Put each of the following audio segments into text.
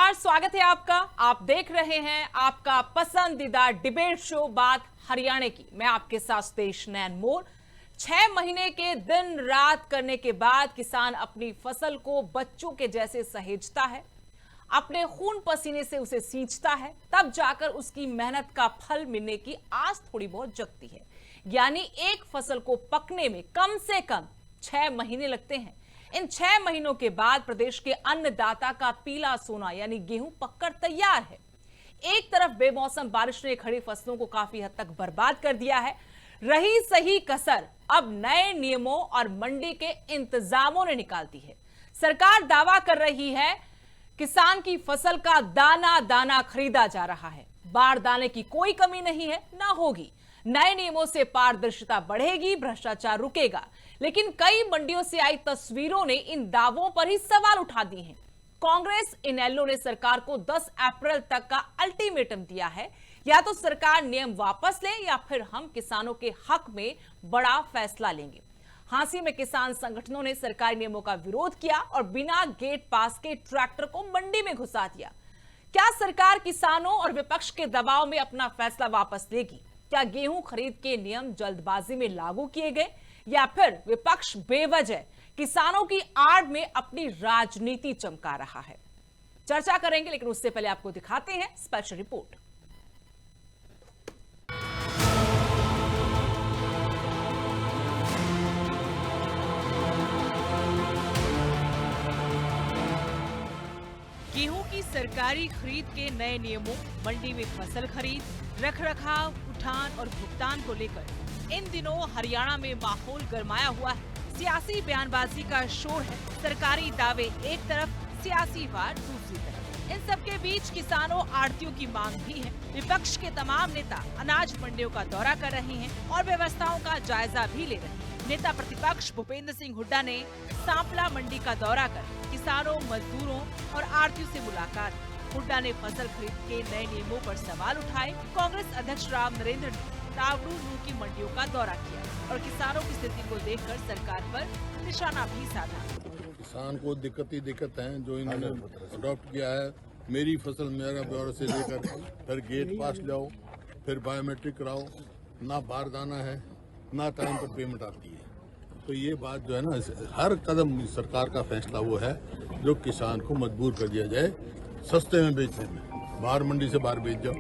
नमस्कार, स्वागत है आपका। आप देख रहे हैं आपका पसंदीदा डिबेट शो बात हरियाणा की। मैं आपके साथ सुदेश नैन मोर। 6 महीने के दिन रात करने के बाद किसान अपनी फसल को बच्चों के जैसे सहेजता है, अपने खून पसीने से उसे सींचता है, तब जाकर उसकी मेहनत का फल मिलने की आस थोड़ी बहुत जगती है। यानी एक फसल को पकने में कम से कम 6 महीने लगते हैं। इन 6 महीनों के बाद प्रदेश के अन्नदाता का पीला सोना यानी गेहूं पककर तैयार है। एक तरफ बेमौसम बारिश ने खड़ी फसलों को काफी हद तक बर्बाद कर दिया है, रही सही कसर अब नए नियमों और मंडी के इंतजामों ने निकाल दी है। सरकार दावा कर रही है किसान की फसल का दाना दाना खरीदा जा रहा है, बारदाने की कोई कमी नहीं है, ना होगी। नए नियमों से पारदर्शिता बढ़ेगी, भ्रष्टाचार रुकेगा। लेकिन कई मंडियों से आई तस्वीरों ने इन दावों पर ही सवाल उठा दिए हैं। कांग्रेस इनेलो ने सरकार को 10 अप्रैल तक का अल्टीमेटम दिया है, या तो सरकार नियम वापस ले या फिर हम किसानों के हक में बड़ा फैसला लेंगे। हांसी में किसान संगठनों ने सरकारी नियमों का विरोध किया और बिना गेट पास के ट्रैक्टर को मंडी में घुसा दिया। क्या सरकार किसानों और विपक्ष के दबाव में अपना फैसला वापस लेगी? क्या गेहूं खरीद के नियम जल्दबाजी में लागू किए गए, या फिर विपक्ष बेवजह किसानों की आड़ में अपनी राजनीति चमका रहा है? चर्चा करेंगे, लेकिन उससे पहले आपको दिखाते हैं स्पेशल रिपोर्ट। गेहूं की सरकारी खरीद के नए नियमों, मंडी में फसल खरीद, रखरखाव, उठान और भुगतान को लेकर इन दिनों हरियाणा में माहौल गरमाया हुआ है। सियासी बयानबाजी का शोर है, सरकारी दावे एक तरफ, सियासी वार दूसरी तरफ। इन सबके बीच किसानों आड़तियों की मांग भी है। विपक्ष के तमाम नेता अनाज मंडियों का दौरा कर रहे हैं और व्यवस्थाओं का जायजा भी ले रहे हैं। नेता प्रतिपक्ष भूपेंद्र सिंह हुड्डा ने सांपला मंडी का दौरा कर किसानों, मजदूरों और आड़तियों से मुलाकात। हुड्डा ने फसल खरीद के नए नियमों पर सवाल उठाए। कांग्रेस अध्यक्ष राम नरेंद्र ने तावड़ू की मंडियों का दौरा किया और किसानों की स्थिति को देखकर सरकार पर निशाना भी साधा। किसान को दिक्कत ही दिक्कत है जो इन्होंने अडॉप्ट किया है। मेरी फसल मेरा ब्यौरा से लेकर फिर गेट पास लाओ, फिर बायोमेट्रिक कराओ, ना बारदाना है, ना टाइम पर पेमेंट आती है। तो ये बात जो है ना, हर कदम सरकार का फैसला वो है जो किसान को मजबूर कर दिया जाए सस्ते में बेचने में। बाहर मंडी से बाहर बेच जाओ,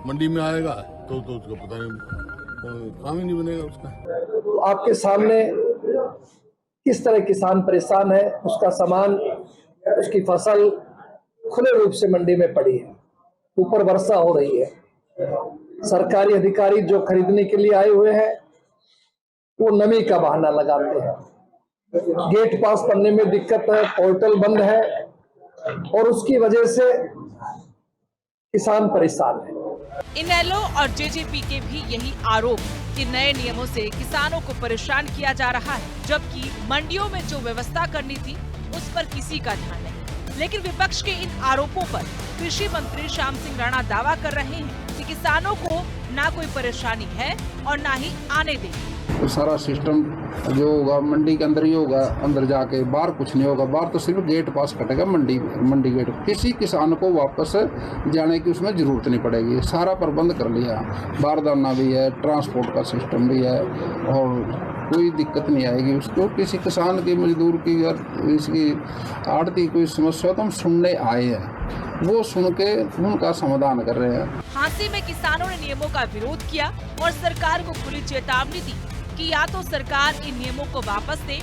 मंडी में आएगा तो उसको पता नहीं, काम ही नहीं बनेगा उसका। आपके सामने किस तरह किसान परेशान है, उसका सामान, उसकी फसल खुले रूप से मंडी में पड़ी है, ऊपर वर्षा हो रही है। सरकारी अधिकारी जो खरीदने के लिए आए हुए हैं वो नमी का बहाना लगाते हैं। गेट पास करने में दिक्कत है, पोर्टल बंद है और उसकी वजह से किसान परेशान है। इनेलो और जेजेपी के भी यही आरोप कि नए नियमों से किसानों को परेशान किया जा रहा है, जबकि मंडियों में जो व्यवस्था करनी थी उस पर किसी का ध्यान नहीं। लेकिन विपक्ष के इन आरोपों पर कृषि मंत्री श्याम सिंह राणा दावा कर रहे हैं कि किसानों को ना कोई परेशानी है और ना ही आने देंगे। तो सारा सिस्टम जो होगा मंडी के अंदर ही होगा, अंदर जाके बाहर कुछ नहीं होगा। बाहर तो सिर्फ गेट पास कटेगा, मंडी गेट। किसी किसान को वापस जाने की उसमें जरूरत नहीं पड़ेगी, सारा प्रबंध कर लिया। बारदाना भी है, ट्रांसपोर्ट का सिस्टम भी है और कोई दिक्कत नहीं आएगी उसको। किसी किसान की, मजदूर की, अगर इसकी आड़ती कोई समस्या तो हम सुनने आए हैं, वो सुन के उनका समाधान कर रहे हैं। हांसी में किसानों ने नियमों का विरोध किया और सरकार को खुली चेतावनी दी कि या तो सरकार इन नियमों को वापस दे,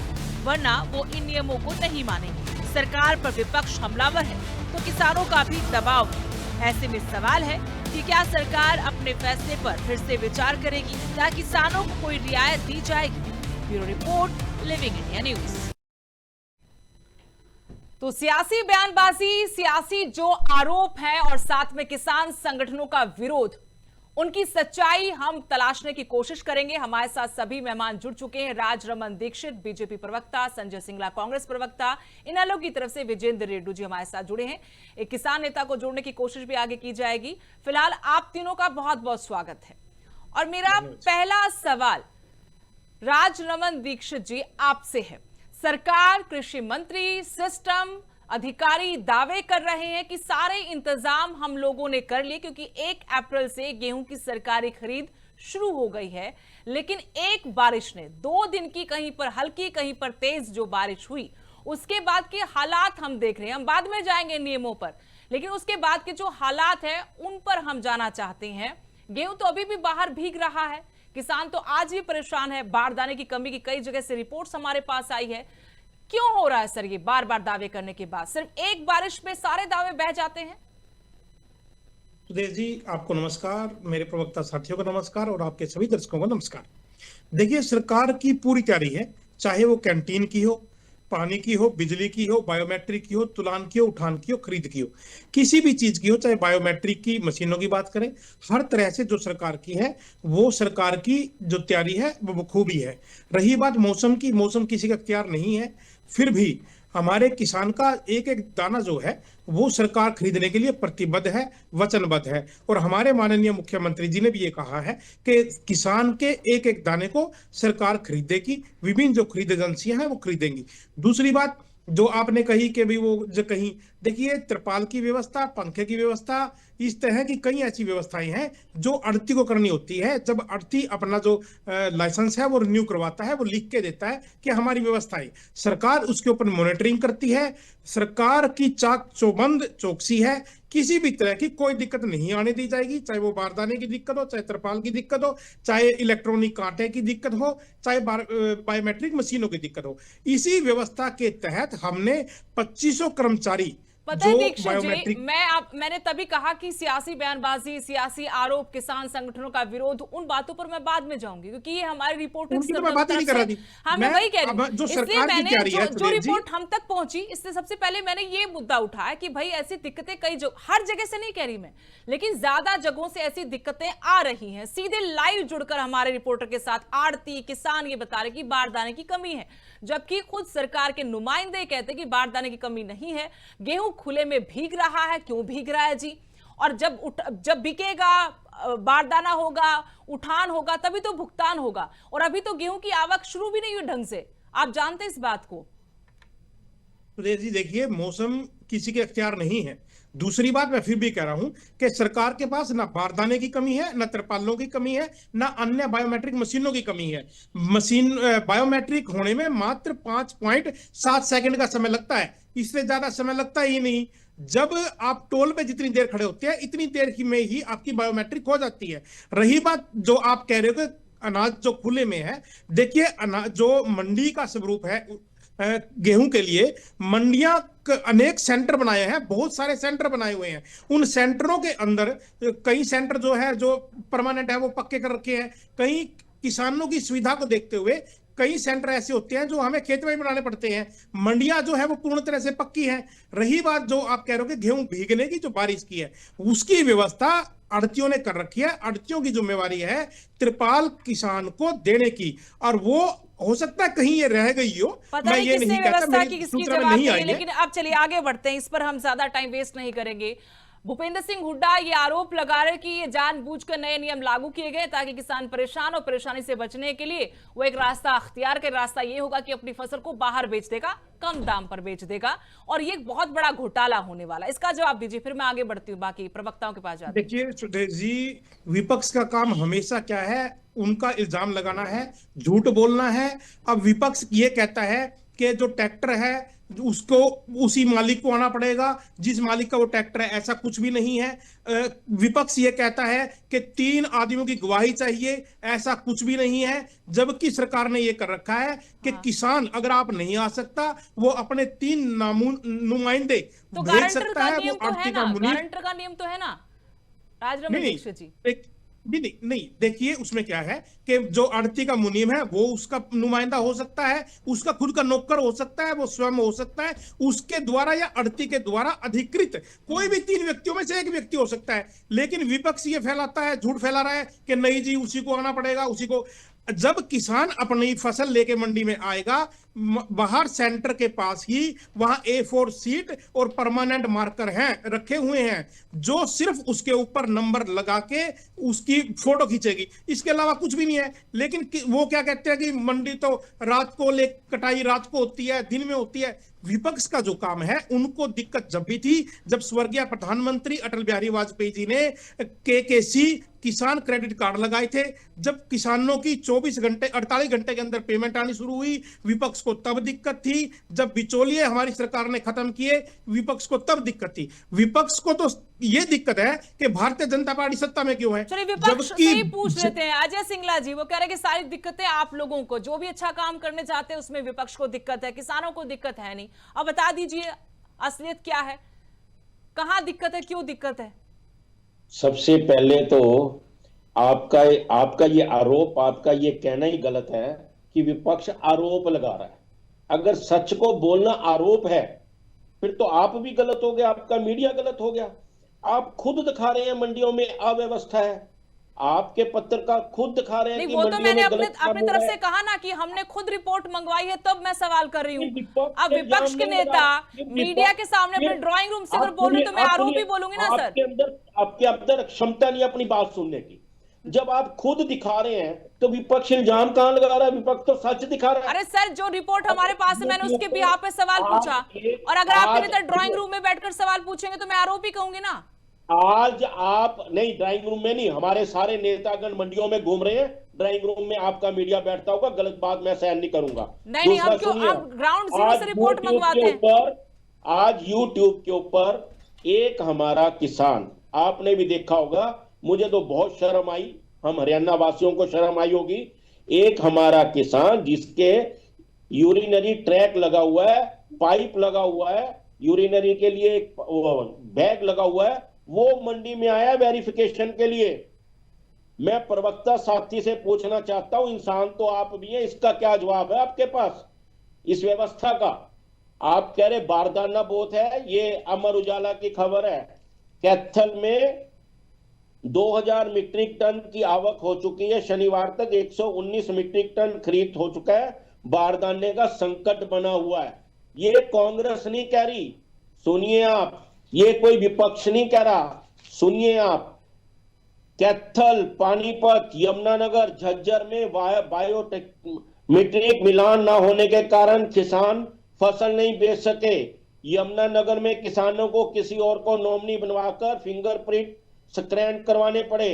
वरना वो इन नियमों को नहीं मानेंगे। सरकार पर विपक्ष हमलावर है तो किसानों का भी दबाव है। ऐसे में सवाल है कि क्या सरकार अपने फैसले पर फिर से विचार करेगी या किसानों को कोई रियायत दी जाएगी? Bureau report, living India news. तो सियासी बयानबाजी, सियासी जो आरोप है और साथ में किसान संगठनों का विरोध, उनकी सच्चाई हम तलाशने की कोशिश करेंगे। हमारे साथ सभी मेहमान जुड़ चुके हैं। राज रमन दीक्षित बीजेपी प्रवक्ता, संजय सिंगला कांग्रेस प्रवक्ता, इनेलो की तरफ से विजेंद्र रेड्डू जी हमारे साथ जुड़े हैं। एक किसान नेता को जोड़ने की कोशिश भी आगे की जाएगी। फिलहाल आप तीनों का बहुत बहुत स्वागत है। और मेरा पहला सवाल राज रमन दीक्षित जी आपसे है। सरकार, कृषि मंत्री, सिस्टम, अधिकारी दावे कर रहे हैं कि सारे इंतजाम हम लोगों ने कर लिए, क्योंकि 1 अप्रैल से गेहूं की सरकारी खरीद शुरू हो गई है। लेकिन एक बारिश ने 2 दिन की कहीं पर हल्की कहीं पर तेज जो बारिश हुई, उसके बाद के हालात हम देख रहे हैं। हम बाद में जाएंगे नियमों पर, लेकिन उसके बाद के जो हालात है उन पर हम जाना चाहते हैं। गेहूं तो अभी भी बाहर भीग रहा है, किसान तो आज भी परेशान है। बारदाने की कमी की कई जगह से रिपोर्ट्स हमारे पास आई है। क्यों हो रहा है सर ये बार बार दावे करने के बाद? सिर्फ एक बारिश में सारे दावे बह जाते हैं? सुदेश जी, आपको नमस्कार, मेरे प्रवक्ता साथियों को नमस्कार और आपके सभी दर्शकों को नमस्कार। देखिए, सरकार की पूरी तैयारी है, चाहे वो कैंटीन की हो, पानी की हो, बिजली की हो, बायोमेट्रिक की हो, तुलान की हो, उठान की हो, खरीद की हो, किसी भी चीज की हो, चाहे बायोमेट्रिक की मशीनों की बात करें, हर तरह से जो सरकार की है वो सरकार की जो तैयारी है वो बखूबी है। रही बात मौसम की, मौसम किसी का इख्तियार नहीं है, फिर भी हमारे किसान का एक एक दाना जो है वो सरकार खरीदने के लिए प्रतिबद्ध है, वचनबद्ध है। और हमारे माननीय मुख्यमंत्री जी ने भी ये कहा है कि किसान के एक एक दाने को सरकार खरीदेगी, विभिन्न जो खरीद एजेंसियां हैं वो खरीदेंगी। दूसरी बात जो आपने कही कि भी वो जो कहीं, देखिए त्रिपाल की व्यवस्था, पंखे की व्यवस्था, इस तरह की कई ऐसी व्यवस्थाएं हैं जो अड़ती को करनी होती है। जब अड़ती अपना जो लाइसेंस है वो रिन्यू करवाता है, वो लिख के देता है कि हमारी व्यवस्थाएं, सरकार उसके ऊपर मॉनिटरिंग करती है। सरकार की चाक चौबंद चौकसी है, किसी भी तरह की कोई दिक्कत नहीं आने दी जाएगी, चाहे वो बारदाने की दिक्कत हो, चाहे त्रिपाल की दिक्कत हो, चाहे इलेक्ट्रॉनिक कांटे की दिक्कत हो, चाहे बायोमेट्रिक मशीनों की दिक्कत हो। इसी व्यवस्था के तहत हमने 2500 कर्मचारी पता है दीक्षित जी, मैंने तभी कहा कि सियासी बयानबाजी, सियासी आरोप, किसान संगठनों का विरोध, उन बातों पर मैं बाद में जाऊंगी, क्योंकि ये हमारी रिपोर्टिंग तो मैं बात ही नहीं कर रही थी। हाँ, मैं वही कह रही हूँ। जो इसलिए सरकार की मैंने तैयारी है, जो रिपोर्ट हम तक पहुंची, इससे सबसे पहले मैंने ये मुद्दा उठाया कि भाई ऐसी दिक्कतें कई हर जगह से नहीं कह रही मैं, लेकिन ज्यादा जगहों से ऐसी दिक्कतें आ रही हैं। सीधे लाइव जुड़कर हमारे रिपोर्टर के साथ आड़ती, किसान ये बता रहे कि बारदाने की कमी है, जबकि खुद सरकार के नुमाइंदे कहते कि बारदाने की कमी नहीं है, गेहूं खुले में भीग रहा है। क्यों भीग रहा है जी? और जब बिकेगा, बारदाना होगा, उठान होगा, तभी तो भुगतान होगा। और अभी तो गेहूं की आवक शुरू भी नहीं हुई ढंग से, आप जानते हैं इस बात को। सुदेश जी, देखिए मौसम किसी के इख्तियार नहीं है। दूसरी बात मैं फिर भी कह रहा हूं कि सरकार के पास ना बारदाने की कमी है, ना त्रिपालों की कमी है, ना अन्य बायोमेट्रिक मशीनों की कमी है। मशीन बायोमेट्रिक होने में मात्र 5.7 सेकंड का समय लगता है, इससे ज्यादा समय लगता ही नहीं। जब आप टोल पे जितनी देर खड़े होते हैं, इतनी देर में ही आपकी बायोमेट्रिक हो जाती है। रही बात जो आप कह रहे हो कि अनाज जो खुले में है, देखिए अनाज जो मंडी का स्वरूप है गेहूं के लिए, मंडियां अनेक सेंटर बनाए हैं, बहुत सारे सेंटर बनाए हुए हैं। उन सेंटरों के अंदर कई सेंटर जो है जो परमानेंट है वो पक्के कर रखे हैं। कई किसानों की सुविधा को देखते हुए कई सेंटर ऐसे होते हैं जो हमें खेत में बनाने पड़ते हैं। मंडियां जो है वो पूर्ण तरह से पक्की हैं। रही बात जो आप कह रहे हो कि गेहूं भीगने की, जो बारिश की है, उसकी व्यवस्था आड़तियों ने कर रखी है। आड़तियों की जिम्मेवारी है त्रिपाल किसान को देने की, और वो हो सकता है कहीं ये रह गई हो, मैं ये नहीं कहता, मेरी सूचना में नहीं आई है। लेकिन अब चलिए आगे बढ़ते हैं, इस पर हम ज्यादा टाइम वेस्ट नहीं करेंगे। भूपेंद्र सिंह हुड्डा ये आरोप लगा रहे कि ये जानबूझकर नए नियम लागू किए गए ताकि किसान परेशान और परेशानी से बचने के लिए वो एक रास्ता अख्तियार के, रास्ता ये होगा कि अपनी फसल को बाहर बेच देगा, कम दाम पर बेच देगा, और ये एक बहुत बड़ा घोटाला होने वाला। इसका जवाब दीजिए, फिर मैं आगे बढ़ती हूँ, बाकी प्रवक्ताओं के पास जाती हूं। देखिए सुदेश जी, विपक्ष का काम हमेशा क्या है, उनका इल्जाम लगाना है, झूठ बोलना है। अब विपक्ष ये कहता है कि जो ट्रैक्टर है उसको उसी मालिक को आना पड़ेगा जिस मालिक का वो ट्रैक्टर है, ऐसा कुछ भी नहीं है। विपक्ष ये कहता है कि 3 आदमियों की गवाही चाहिए, ऐसा कुछ भी नहीं है। जबकि सरकार ने ये कर रखा है कि किसान अगर आप नहीं आ सकता, वो अपने 3 नुमाइंदे तो भेज सकता है। वो गारंटर का नियम तो है ना राजरमण दीक्षित जी? नहीं, देखिए उसमें क्या है कि जो आड़ती का मुनीम है वो उसका नुमाइंदा हो सकता है, उसका खुद का नौकर हो सकता है, वो स्वयं हो सकता है, उसके द्वारा या आड़ती के द्वारा अधिकृत कोई भी 3 व्यक्तियों में से एक व्यक्ति हो सकता है। लेकिन विपक्ष ये फैलाता है, झूठ फैला रहा है कि नहीं जी उसी को आना पड़ेगा, उसी को। जब किसान अपनी फसल लेके मंडी में आएगा, बाहर सेंटर के पास ही वहां A4 सीट और परमानेंट मार्कर हैं, रखे हुए हैं, जो सिर्फ उसके ऊपर नंबर लगा के उसकी फोटो खींचेगी, इसके अलावा कुछ भी नहीं है। लेकिन वो क्या कहते हैं कि मंडी तो रात को कटाई रात को होती है, दिन में होती है। विपक्ष का जो काम है, उनको दिक्कत जब भी थी जब स्वर्गीय प्रधानमंत्री अटल बिहारी वाजपेयी जी ने KKC किसान क्रेडिट कार्ड लगाए थे, जब किसानों की 24 घंटे 48 घंटे के अंदर पेमेंट आनी शुरू हुई, विपक्ष को तब दिक्कत थी। जब बिचौलिए हमारी सरकार ने खत्म किए, विपक्ष को तब दिक्कत थी। विपक्ष को तो ये दिक्कत है कि भारतीय जनता पार्टी सत्ता में क्यों है। चलिए विपक्ष से ही पूछ लेते हैं। अजय सिंगला जी, वो कह रहे हैं कि सारी दिक्कतें आप लोगों को, जो भी अच्छा काम करने चाहते हैं उसमें विपक्ष को दिक्कत है, किसानों को दिक्कत है नहीं। अब बता दीजिए असलियत क्या है, कहां दिक्कत है, क्यों दिक्कत है? सबसे पहले तो आपका ये आरोप, आपका ये कहना ही गलत है कि विपक्ष आरोप लगा रहा है। अगर सच को बोलना आरोप है फिर तो आप भी गलत हो गया, आपका मीडिया गलत हो गया। आप खुद दिखा रहे हैं मंडियों में अव्यवस्था है, आपके पत्रकार खुद दिखा रहे हैं कि वो तो मैंने अपनी तरफ से है। कहा ना कि हमने खुद रिपोर्ट मंगवाई है, तब मैं सवाल कर रही हूँ। अब विपक्ष के इल्जाम नहीं नेता लगा। मीडिया के सामने अपने ड्राइंग रूम से अगर बोलूं तो मैं आरोप ही बोलूंगी ना सर। आपके अंदर क्षमता नहीं अपनी बात सुनने की। जब आप खुद दिखा रहे हैं तो विपक्ष इल्जाम कहां लगा रहा है? विपक्ष तो सच दिखा रहा है। अरे सर, जो रिपोर्ट हमारे पास है मैंने उसके बिहाफ पे सवाल पूछा, और अगर आप मेरे तरह ड्राइंग रूम में बैठकर सवाल पूछेंगे तो मैं आरोप ही कहूंगी ना। आज आप नहीं, ड्राइंग रूम में नहीं, हमारे सारे नेतागण मंडियों में घूम रहे हैं, ड्राइंग रूम में आपका मीडिया बैठता होगा। गलत बात मैं सहन नहीं करूंगा। नहीं, हम क्यों, हम ग्राउंड जीरो से रिपोर्ट मंगवाते हैं। आज YouTube के ऊपर एक हमारा किसान, आपने भी देखा होगा, मुझे तो बहुत शर्म आई, हम हरियाणा वासियों को शर्म आई होगी। एक हमारा किसान जिसके यूरिनरी ट्रैक लगा हुआ है, पाइप लगा हुआ है, यूरिनरी के लिए एक बैग लगा हुआ है, वो मंडी में आया वेरिफिकेशन के लिए। मैं प्रवक्ता साथी से पूछना चाहता हूं, इंसान तो आप भी हैं, इसका क्या जवाब है आपके पास इस व्यवस्था का? आप कह रहे बारदाना बहुत है। ये अमर उजाला की खबर है, कैथल में 2000 मीट्रिक टन की आवक हो चुकी है। शनिवार तक 119 मीट्रिक टन खरीद हो चुका है। बारदाने का संकट बना हुआ है। ये कांग्रेस नहीं कह रही, सुनिए आप, ये कोई विपक्ष नहीं कह रहा, सुनिए आप। कैथल, पानीपत, यमुनानगर, झज्जर में बायोमेट्रिक मिलान ना होने के कारण किसान फसल नहीं बेच सके। यमुनानगर में किसानों को किसी और को नॉमिनी बनवाकर फिंगरप्रिंट स्कैन करवाने पड़े।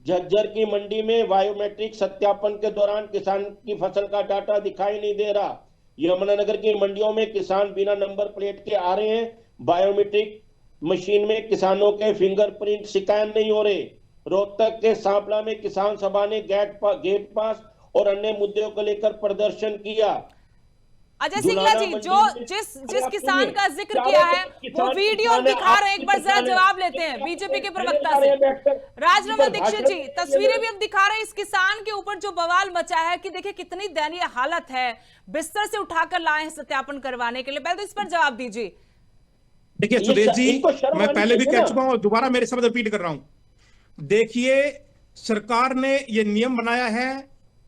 झज्जर की मंडी में बायोमेट्रिक सत्यापन के दौरान किसान की फसल का डाटा दिखाई नहीं दे रहा। यमुनानगर की मंडियों में किसान बिना नंबर प्लेट के आ रहे हैं। बायोमेट्रिक मशीन में किसानों के फिंगरप्रिंट स्कैन नहीं हो रहे। रोहतक के सांपला में किसान सभा ने गेट पास और अन्य मुद्दों को लेकर प्रदर्शन किया। अजय सिंगला जी, जो जिस किसान का जिक्र किया है वो वीडियो दिखा रहे हैं, एक बार जरा जवाब लेते हैं बीजेपी के प्रवक्ता से। राजनमल दीक्षित जी, तस्वीरें भी अब दिखा रहे हैं इस किसान के ऊपर जो बवाल मचा है कि देखिए कितनी दयनीय हालत है, बिस्तर से उठाकर लाए हैं सत्यापन करवाने के लिए। पहले तो इस पर जवाब दीजिए। देखिए सुदेश जी, मैं पहले भी कह चुका हूं, दोबारा मेरे शब्द रिपीट कर रहा हूं। देखिए, सरकार ने यह नियम बनाया है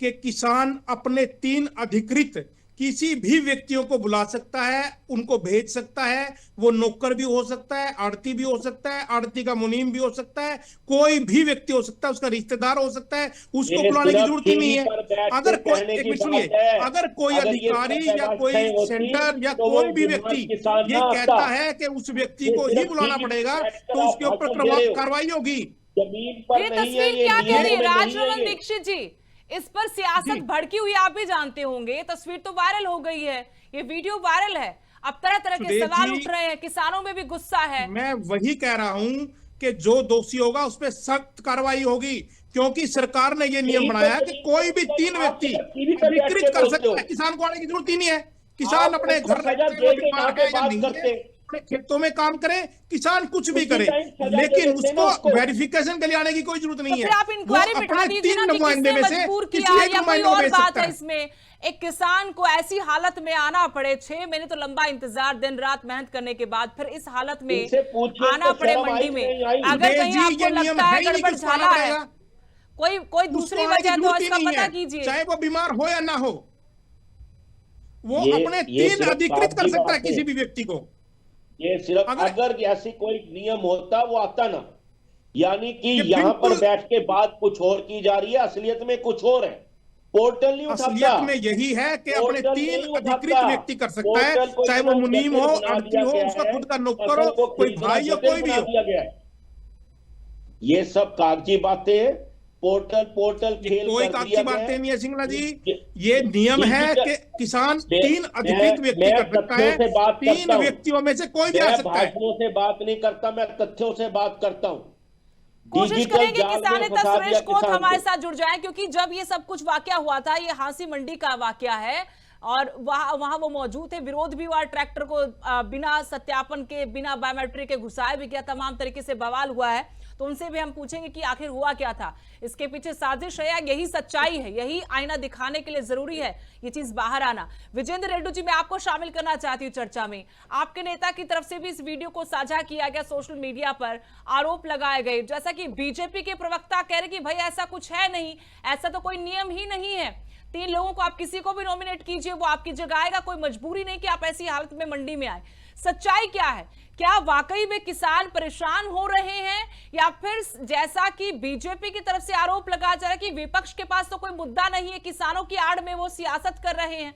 कि किसान अपने 3 अधिकृत किसी भी व्यक्तियों को बुला सकता है, उनको भेज सकता है। वो नौकर भी हो सकता है, आड़ती भी हो सकता है, आड़ती का मुनीम भी हो सकता है, कोई भी व्यक्ति हो सकता है, उसका रिश्तेदार हो सकता है, उसको बुलाने की जरूरत ही नहीं है। अगर कोई, एक मिनट सुनिए, अगर कोई अधिकारी या कोई सेंटर या कोई भी व्यक्ति ये कहता है कि उस व्यक्ति को ही बुलाना पड़ेगा तो उसके ऊपर कार्रवाई होगी। ये तस्वीर क्या कह रही है राजनमल दीक्षित जी? इस पर सियासत भड़की हुई आप भी जानते होंगे। ये तस्वीर तो वायरल हो गई है, ये वीडियो वायरल है, अब तरह तरह के सवाल उठ रहे हैं, किसानों में भी गुस्सा है। मैं वही कह रहा हूं कि जो दोषी होगा उस पर सख्त कार्रवाई होगी, क्योंकि सरकार ने यह नियम बनाया है कि कोई भी 3 व्यक्ति अधिकृत कर सकता है, किसान को आने की जरूरत ही नहीं है। किसान अपने घर अपने खेतों में काम करे, किसान कुछ भी करे, लेकिन उसको वेरिफिकेशन के लिए आने की कोई जरूरत नहीं है। आप इंक्वायरी बिठा दीजिए ना कि किसने मजबूर किया है या कोई और बात है इसमें। एक किसान को ऐसी हालत में आना पड़े, 6 महीने तो लंबा इंतजार, दिन रात मेहनत करने के बाद फिर इस हालत में आना पड़े मंडी में। अगर कहीं आपको लगता है गड़बड़ झाला है, कोई दूसरी वजह तो इसका पता कीजिए। चाहे वो बीमार हो या ना हो, वो ये अपने ये 3 सिर्फ अधिकृत कर कागजी सकता है बातें किसी हैं। भी व्यक्ति को। ये सिर्फ अगर अगर ऐसी कोई नियम होता वो आता ना, यानी कि ये यहां पर बिल्कुल बैठ के बात कुछ और की जा रही है, असलियत में कुछ और है। पोर्टल नहीं उठाता, असलियत में यही है कि अपने पोर्टल 3 नहीं अधिकृत उठाता। व्यक्ति कर सकता है, पोर्टल को चाहे वो इतना मुनीम हो, जटिल बना अड़ती दिया हो, गया उसका है, खुद का नौकर फसल हो, को कोई खरीदना भाई हो, जटिल कोई भी बना हो। दिया गया है। ये सब कागजी बातें हैं, पोर्टल खेल कोई कर कागजी दिया गया बातें है। नहीं है सिंगला जी, ये नियम है कि किसान 3 अधिकृत व्यक्ति मैं कर सकता तथ्यों है, से बात 3 करता हूं, व्यक्तियों में से कोई भी आ मैं सकता है। भाषणों से बात नहीं करता, मैं तथ्यों से बात करता हूं। कोशिश डिजिटल करेंगे जाल किसान में नेता फंसा सुरेश दिया कोत किसान हमारे को। साथ जुड़ जाएं, क्योंकि जब ये सब कुछ वाकया हुआ था, ये हांसी मंडी का वाकया है और वहां वो मौजूद थे, विरोध भी हुआ, ट्रैक्टर को बिना सत्यापन के, बिना बायोमेट्रिक के घुसाया भी गया, तमाम तरीके से बवाल हुआ है। तो उनसे भी हम पूछेंगे कि आखिर हुआ क्या था, इसके पीछे साजिश है या यही सच्चाई है, यही आईना दिखाने के लिए जरूरी है ये चीज बाहर आना। विजेंद्र रेड्डी जी, मैं आपको शामिल करना चाहती हूँ चर्चा में। आपके नेता की तरफ से भी इस वीडियो को साझा किया गया सोशल मीडिया पर, आरोप लगाए गए, जैसा कि बीजेपी के प्रवक्ता कह रहे कि भाई ऐसा कुछ है नहीं, ऐसा तो कोई नियम ही नहीं है, 3 लोगों को आप किसी को भी नॉमिनेट कीजिए, वो आपकी जगह आएगा, कोई मजबूरी नहीं कि आप ऐसी हालत में मंडी में आए। सच्चाई क्या है? क्या वाकई में किसान परेशान हो रहे हैं, या फिर जैसा कि बीजेपी की तरफ से आरोप लगाया जा रहा है कि विपक्ष के पास तो कोई मुद्दा नहीं है, किसानों की आड़ में वो सियासत कर रहे हैं?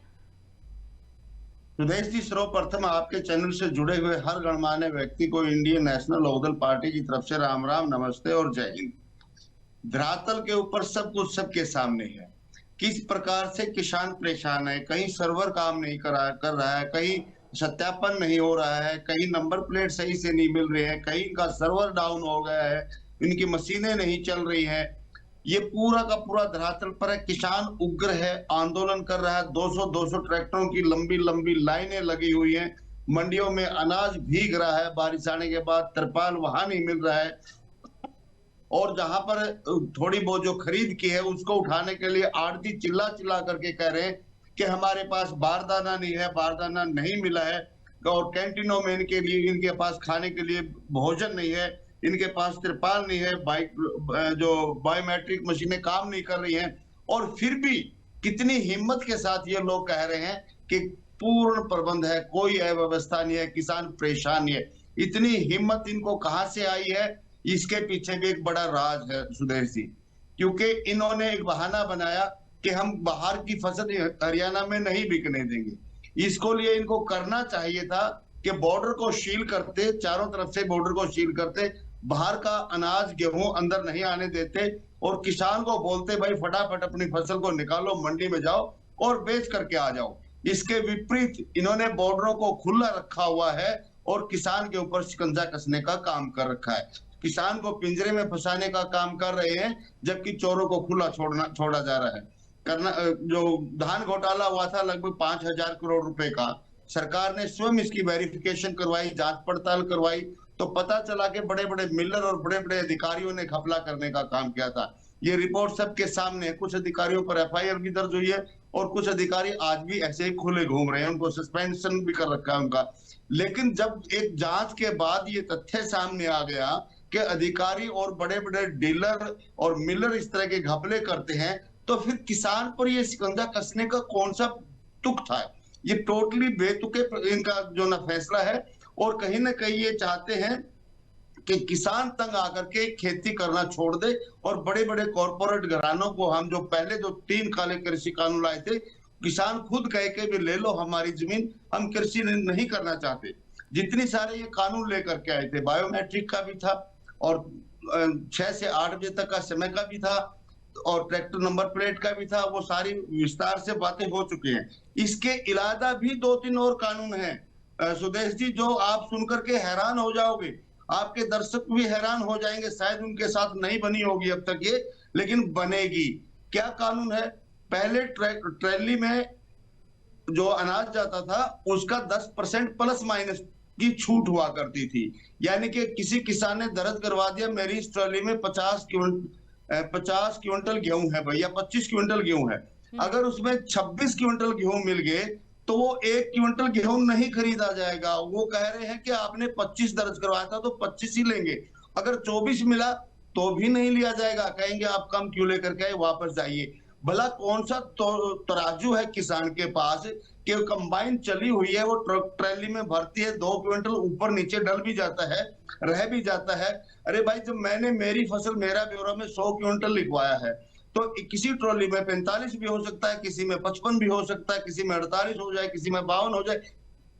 सुदेश जी, सर्वप्रथम आपके चैनल से जुड़े हुए हर गणमान्य व्यक्ति को इंडियन नेशनल लोकदल पार्टी की तरफ से राम राम, नमस्ते और जय हिंद। धरातल के ऊपर सब कुछ सबके सामने है, किस प्रकार से किसान परेशान है। कहीं सर्वर काम नहीं कर रहा है, कहीं सत्यापन नहीं हो रहा है, कहीं नंबर प्लेट सही से नहीं मिल रहे हैं, कहीं का सर्वर डाउन हो गया है, इनकी मशीनें नहीं चल रही हैं। ये पूरा का पूरा धरातल पर है। किसान उग्र है, आंदोलन कर रहा है, 200 ट्रैक्टरों की लंबी लंबी लाइनें लगी हुई हैं। मंडियों में अनाज भीग रहा है, बारिश आने के बाद तिरपाल वहां नहीं मिल रहा है, और जहां पर थोड़ी बहुत जो खरीद की है उसको उठाने के लिए आड़ती चिल्ला चिल्ला करके कह रहे हैं कि हमारे पास बारदाना नहीं है, बारदाना नहीं मिला है, और कैंटीनों में इनके पास खाने के लिए भोजन नहीं है, इनके पास तिरपाल नहीं है, जो बायोमेट्रिक मशीनें काम नहीं कर रही हैं। और फिर भी कितनी हिम्मत के साथ ये लोग कह रहे हैं कि पूर्ण प्रबंध है, कोई अव्यवस्था नहीं है, किसान परेशान नहीं है। इतनी हिम्मत इनको कहां से आई है? इसके पीछे भी एक बड़ा राज है सुदेश जी, क्योंकि इन्होंने एक बहाना बनाया कि हम बाहर की फसल हरियाणा में नहीं बिकने देंगे। इसको लिए इनको करना चाहिए था कि बॉर्डर को सील करते, चारों तरफ से बॉर्डर को सील करते, बाहर का अनाज गेहूं अंदर नहीं आने देते, और किसान को बोलते भाई फटाफट अपनी फसल को निकालो, मंडी में जाओ और बेच करके आ जाओ। इसके विपरीत इन्होंने बॉर्डरों को खुला रखा हुआ है और किसान के ऊपर शिकंजा कसने का काम कर रखा है। किसान को पिंजरे में फंसाने का काम कर रहे हैं, जबकि चोरों को खुला छोड़ा जा रहा है। जो धान घोटाला हुआ था लगभग 5,000 करोड़ रुपए का, सरकार ने स्वयं इसकी वेरिफिकेशन करवाई, जांच पड़ताल करवाई, तो पता चला कि बड़े बड़े मिलर और बड़े बड़े अधिकारियों ने घपला करने का काम किया था। ये रिपोर्ट सबके सामने है। कुछ अधिकारियों पर एफआईआर भी दर्ज हुई है और कुछ अधिकारी आज भी ऐसे ही खुले घूम रहे हैं, उनको सस्पेंशन भी कर रखा है उनका। लेकिन जब एक जांच के बाद ये तथ्य सामने आ गया कि अधिकारी और बड़े बड़े डीलर और मिलर इस तरह के घपले करते हैं, तो फिर किसान पर ये शिकंजा कसने का कौन सा तुक था? ये टोटली बेतुके इनका जो ना फैसला है, और कहीं ना कहीं ये चाहते हैं कि किसान तंग आकर के खेती करना छोड़ दे, और बड़े बड़े कॉर्पोरेट घरानों को, हम जो पहले जो 3 काले कृषि कानून लाए थे, किसान खुद कह के भी ले लो हमारी जमीन, हम कृषि नहीं करना चाहते। जितनी सारे ये कानून लेकर के आए थे, बायोमेट्रिक का भी था, और 6 से 8 बजे तक का समय का भी था, और ट्रैक्टर नंबर प्लेट का भी था, वो सारी विस्तार से बातें हो चुकी हैं। इसके अलावा भी 2-3 और कानून हैं सुदेश जी, जो आप सुनकर के हैरान हो जाओगे, आपके दर्शक भी हैरान हो जाएंगे। शायद उनके साथ नहीं बनी होगी अब तक ये, लेकिन बनेगी। क्या कानून है? पहले ट्रैली में जो अनाज जाता था उसका 10% प्लस माइनस की छूट हुआ करती थी, यानी कि किसी किसान ने दर्ज करवा दिया मेरी इस ट्रॉली में 50 क्विंटल गेहूं है भैया, 25 क्विंटल गेहूं है, अगर उसमें 26 क्विंटल गेहूं मिल गए तो वो 1 क्विंटल गेहूं नहीं खरीदा जाएगा। वो कह रहे हैं कि आपने 25 दर्ज करवाया था तो 25 ही लेंगे, अगर 24 मिला तो भी नहीं लिया जाएगा, कहेंगे आप कम क्यों लेकर के आए, वापस जाइए। भला कौन सा तराजू है किसान के पास कि कंबाइन चली हुई है, वो ट्रैली में भरती है, 2 क्विंटल ऊपर नीचे डल भी जाता है, रह भी जाता है। अरे भाई, जब मैंने मेरी फसल मेरा ब्यौरा में 100 क्विंटल लिखवाया है, तो किसी ट्रॉली में 45 भी हो सकता है, किसी में 55 भी हो सकता है, किसी में 48 हो जाए, किसी में 52 हो जाए।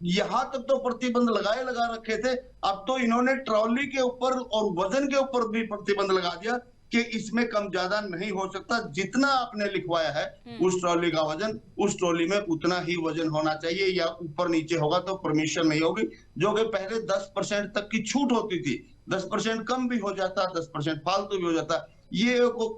यहां तक तो प्रतिबंध लगा रखे थे। अब तो इन्होंने ट्रॉली के ऊपर और वजन के ऊपर भी प्रतिबंध लगा दिया कि इसमें कम ज्यादा नहीं हो सकता। जितना आपने लिखवाया है उस ट्रॉली का वजन, उस ट्रॉली में उतना ही वजन होना चाहिए, या ऊपर नीचे होगा तो परमिशन नहीं होगी। जो कि पहले 10% तक की छूट होती थी, 10% कम भी हो जाता, 10% फालतू भी हो जाता। ये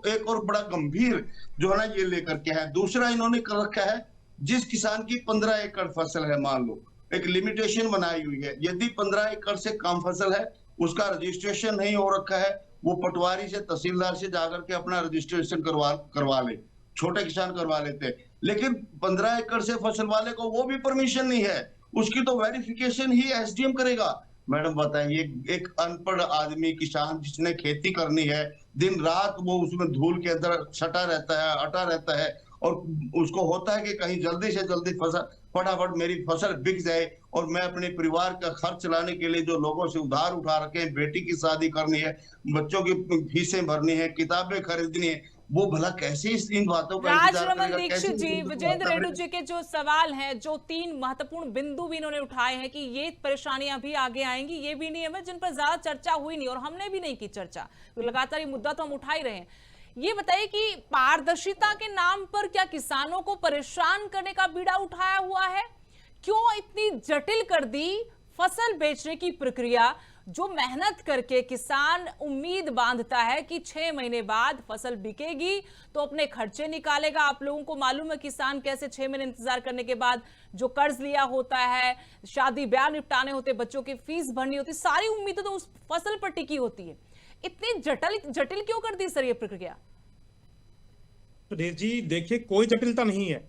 एक और बड़ा गंभीर जो है ना ये लेकर के है। दूसरा इन्होंने कर रखा है, जिस किसान की 15 एकड़ फसल है, मान लो एक लिमिटेशन बनाई हुई है, यदि 15 एकड़ से कम फसल है, उसका रजिस्ट्रेशन नहीं हो रखा है, वो पटवारी से, तहसीलदार से जाकर के अपना रजिस्ट्रेशन करवा ले। छोटे किसान करवा लेते हैं, लेकिन 15 एकड़ से फसल वाले को वो भी परमिशन नहीं है, उसकी तो वेरिफिकेशन ही एसडीएम करेगा। मैडम बताइए, एक अनपढ़ आदमी किसान जिसने खेती करनी है, दिन रात वो उसमें धूल के अंदर सटा रहता है, अटा रहता है, और उसको होता है कि कहीं जल्दी से जल्दी फसल, फटाफट मेरी फसल बिक जाए और मैं अपने परिवार का खर्च चलाने के लिए जो लोगों से उधार उठा रखे हैं, बेटी की शादी करनी है, बच्चों की फीसें भरनी है, किताबें खरीदनी है, वो भला कैसे इन बातों का इंतजार राजरमन करेगा? दीक्षित कैसे जी, विजेंद्र रेड्डी जी के जो सवाल हैं, जो 3 महत्वपूर्ण बिंदु भी इन्होंने उठाए हैं कि ये परेशानियां भी आगे आएंगी, ये भी नहीं है जिन पर ज्यादा चर्चा हुई नहीं और हमने भी नहीं की चर्चा, तो लगातार ये मुद्दा तो हम उठा ही रहे हैं। ये बताइए कि पारदर्शिता के नाम पर क्या किसानों को परेशान करने का बीड़ा उठाया हुआ है? क्यों इतनी जटिल कर दी फसल बेचने की प्रक्रिया? जो मेहनत करके किसान उम्मीद बांधता है कि 6 महीने बाद फसल बिकेगी तो अपने खर्चे निकालेगा। आप लोगों को मालूम है किसान कैसे 6 महीने इंतजार करने के बाद जो कर्ज लिया होता है, शादी ब्याह निपटाने होते, बच्चों की फीस भरनी होती, सारी उम्मीदें तो उस फसल पर टिकी होती है। इतनी जटिल क्यों कर दी सर ये प्रक्रिया? सुदेश जी, देखिए, कोई जटिलता नहीं है।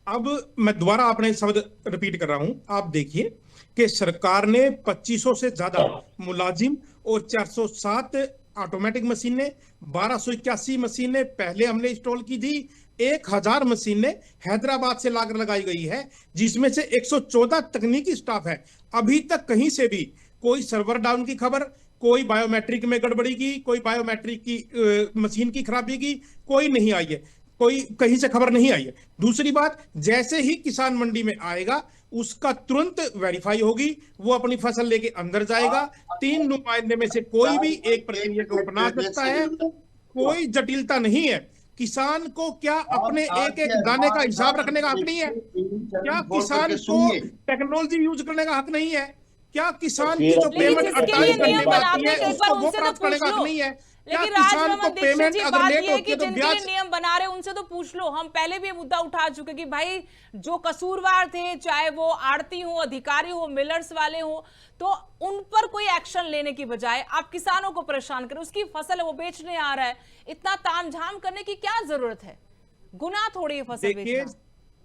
अब मैं दोबारा अपने शब्द रिपीट कर रहा हूं। आप देखिए कि सरकार ने 2500 से ज्यादा मुलाजिम और 407 ऑटोमेटिक मशीनें, 1281 मशीनें पहले हमने इंस्टॉल की थी, 1000 मशीनें हैदराबाद से लाकर लगाई गई है, जिसमें से 114 तकनीकी स्टाफ है। अभी तक कहीं से भी कोई सर्वर डाउन की खबर, कोई बायोमेट्रिक में गड़बड़ी की, कोई बायोमेट्रिक की मशीन की खराबी की कोई नहीं आई है, कोई कहीं से खबर नहीं आई है। दूसरी बात, जैसे ही किसान मंडी में आएगा उसका तुरंत वेरीफाई होगी, वो अपनी फसल लेके अंदर जाएगा। 3 नुमाइंदे में से कोई भी एक प्रक्रिया को अपना सकता है, कोई जटिलता नहीं है। किसान को क्या अपने एक एक दाने का हिसाब रखने का हक नहीं है? क्या किसान को टेक्नोलॉजी यूज करने का हक नहीं है? क्या किसान की जो पेमेंट 48 घंटे में आती है उसको वो प्राप्त करने का हक नहीं है? लेकिन राजरमन दीक्षित जी, बात ये है कि जिनके लिए नियम बना रहे उनसे तो पूछ लो। हम पहले भी ये मुद्दा उठा चुके कि भाई जो कसूरवार थे, चाहे वो आड़ती हो, अधिकारी हो, मिलर्स वाले हो, तो उन पर कोई एक्शन लेने की बजाय आप किसानों को परेशान करें। उसकी फसल है, वो बेचने आ रहा है, इतना तामझाम करने की क्या जरूरत है? गुनाह थोड़ी है फसल बेचना।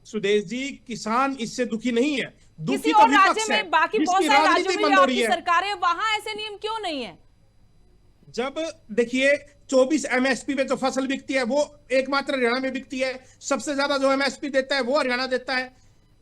सुदेश जी, किसान इससे दुखी नहीं है, किसी और राज्य में, बाकी बहुत सारे राज्यों में आपकी सरकारें, वहां ऐसे नियम क्यों नहीं है? जब देखिए 24 एमएसपी पे जो फसल बिकती है वो एकमात्र हरियाणा में बिकती है, सबसे ज्यादा जो एमएसपी देता है वो हरियाणा देता है।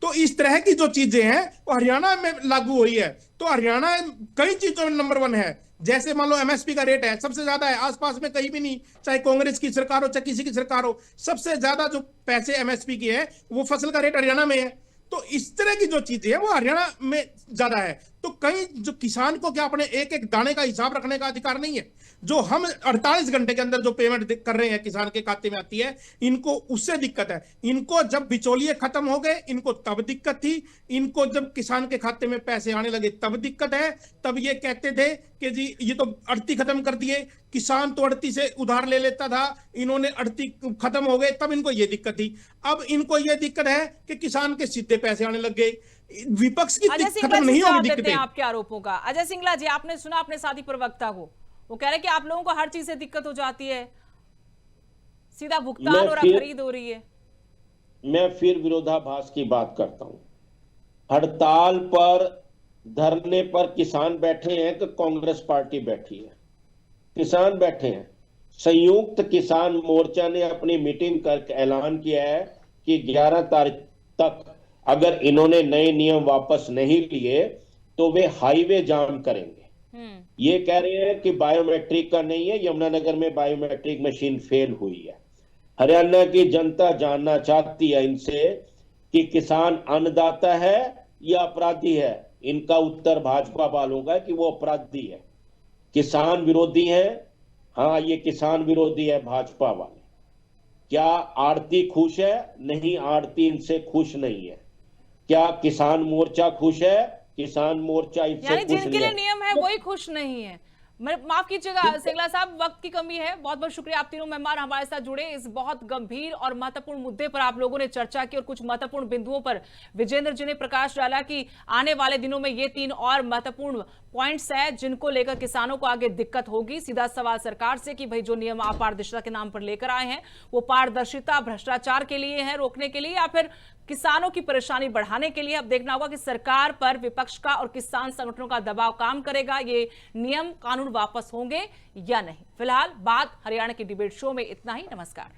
तो इस तरह की जो चीजें हैं वो हरियाणा में लागू हुई है, तो हरियाणा कई चीजों में नंबर 1 है। जैसे मान लो एमएसपी का रेट है, सबसे ज्यादा है, आसपास में कहीं भी नहीं, चाहे कांग्रेस की सरकार हो चाहे किसी की सरकार हो, सबसे ज्यादा जो पैसे एमएसपी की है वो फसल का रेट हरियाणा में है। तो इस तरह की जो चीजें है वो हरियाणा में ज्यादा है। तो कहीं जो किसान को क्या अपने एक एक दाने का हिसाब रखने का अधिकार नहीं है? जो हम 48 घंटे के अंदर जो पेमेंट कर रहे हैं किसान के खाते में आती है, इनको उससे दिक्कत है। इनको जब बिचौलिए खत्म हो गए इनको तब दिक्कत थी, इनको जब किसान के खाते में पैसे आने लगे तब दिक्कत है। तब ये कहते थे कि जी ये तो अड़ती खत्म कर दिए, किसान तो अड़ती से उधार ले लेता था, इन्होंने अड़ती खत्म हो गए, तब इनको ये दिक्कत थी। अब इनको ये दिक्कत है कि किसान के सीधे पैसे आने लग गए। विपक्ष की खत्म नहीं होगी दिक्कतें। आपके आरोपों का अजय सिंगला जी, आपने सुना अपने साथी प्रवक्ता को, वो कह रहे कि आप लोगों को हर चीज से दिक्कत हो जाती है, सीधा भुगतान और खरीद हो रही है। मैं फिर विरोधाभास की बात करता हूं। हड़ताल पर, धरने पर किसान बैठे हैं कि कांग्रेस पार्टी बैठी है? किसान बैठे हैं। संयुक्त किसान मोर्चा ने अपनी मीटिंग करके ऐलान किया है कि 11 तारीख तक अगर इन्होंने नए नियम वापस नहीं लिए तो वे हाईवे जाम करेंगे। ये कह रहे हैं कि बायोमेट्रिक का नहीं है, यमुनानगर में बायोमेट्रिक मशीन फेल हुई है। हरियाणा की जनता जानना चाहती है इनसे कि किसान अन्नदाता है या अपराधी है। इनका उत्तर भाजपा वालों का है कि वो अपराधी है। किसान विरोधी है, हाँ ये किसान विरोधी है भाजपा वाले। क्या आड़ती खुश है? नहीं, आड़ती इनसे खुश नहीं है। क्या किसान मोर्चा खुश है? किसान मोर्चा इससे यानी खुश जिनके नहीं लिए है। नियम है वही खुश नहीं है। माफ कीजिएगा सिंगला साहब, वक्त की कमी है। बहुत बहुत शुक्रिया, आप तीनों मेहमान हमारे साथ जुड़े। इस बहुत गंभीर और महत्वपूर्ण मुद्दे पर आप लोगों ने चर्चा की और कुछ महत्वपूर्ण बिंदुओं पर विजेंद्र जी ने प्रकाश डाला कि आने वाले दिनों में ये 3 और महत्वपूर्ण पॉइंट्स है जिनको लेकर किसानों को आगे दिक्कत होगी। सीधा सवाल सरकार से कि भाई जो नियम आप पारदर्शिता के नाम पर लेकर आए हैं वो पारदर्शिता भ्रष्टाचार के लिए है, रोकने के लिए, या फिर किसानों की परेशानी बढ़ाने के लिए। अब देखना होगा कि सरकार पर विपक्ष का और किसान संगठनों का दबाव काम करेगा, ये नियम कानून वापस होंगे या नहीं। फिलहाल बात हरियाणा के डिबेट शो में इतना ही। नमस्कार।